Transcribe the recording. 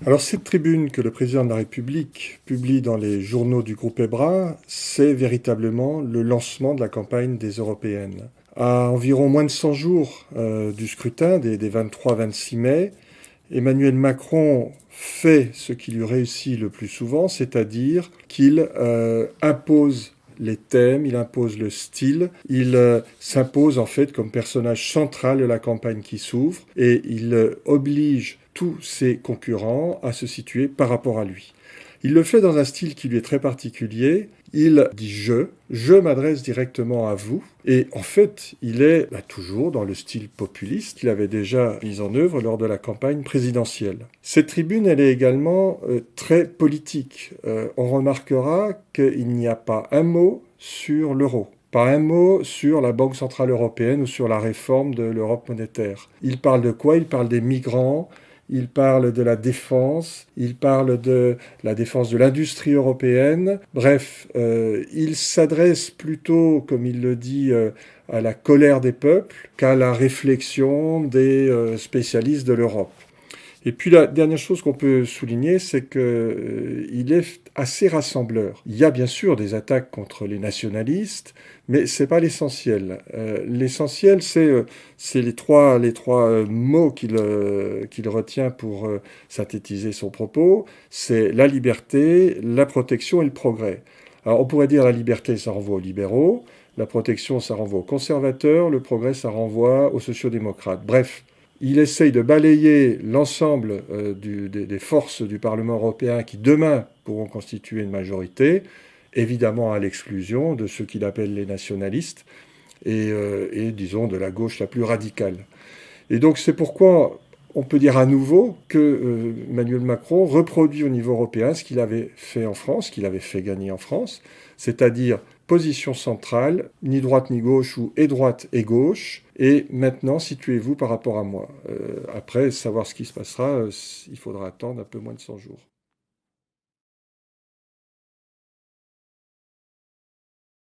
Alors cette tribune que le président de la République publie dans les journaux du groupe EBRA, c'est véritablement le lancement de la campagne des européennes. À environ moins de 100 jours du scrutin des 23-26 mai, Emmanuel Macron fait ce qui lui réussit le plus souvent, c'est-à-dire qu'il impose les thèmes, il impose le style, il s'impose en fait comme personnage central de la campagne qui s'ouvre et il oblige tous ses concurrents à se situer par rapport à lui. Il le fait dans un style qui lui est très particulier. Il dit je m'adresse directement à vous. Et en fait, il est toujours dans le style populiste qu'il avait déjà mis en œuvre lors de la campagne présidentielle. Cette tribune, elle est également très politique. On remarquera qu'il n'y a pas un mot sur l'euro. Pas un mot sur la Banque Centrale Européenne ou sur la réforme de l'Europe monétaire. Il parle de quoi? Il parle des migrants, il parle de la défense, il parle de la défense de l'industrie européenne. Bref, il s'adresse plutôt, comme il le dit, à la colère des peuples qu'à la réflexion des spécialistes de l'Europe. Et puis la dernière chose qu'on peut souligner, c'est qu'il est assez rassembleur. Il y a bien sûr des attaques contre les nationalistes, mais c'est pas l'essentiel. L'essentiel, c'est les trois mots qu'il retient pour synthétiser son propos. C'est la liberté, la protection et le progrès. Alors on pourrait dire la liberté, ça renvoie aux libéraux, la protection, ça renvoie aux conservateurs, le progrès, ça renvoie aux sociodémocrates. Bref, il essaye de balayer l'ensemble des forces du Parlement européen qui, demain, pourront constituer une majorité, évidemment à l'exclusion de ceux qu'il appelle les nationalistes et disons, de la gauche la plus radicale. Et donc, c'est pourquoi on peut dire à nouveau que Emmanuel Macron reproduit au niveau européen ce qu'il avait fait en France, qu'il avait fait gagner en France, c'est-à-dire position centrale, ni droite ni gauche, ou et droite et gauche, et maintenant situez-vous par rapport à moi. Après, savoir ce qui se passera, il faudra attendre un peu moins de 100 jours.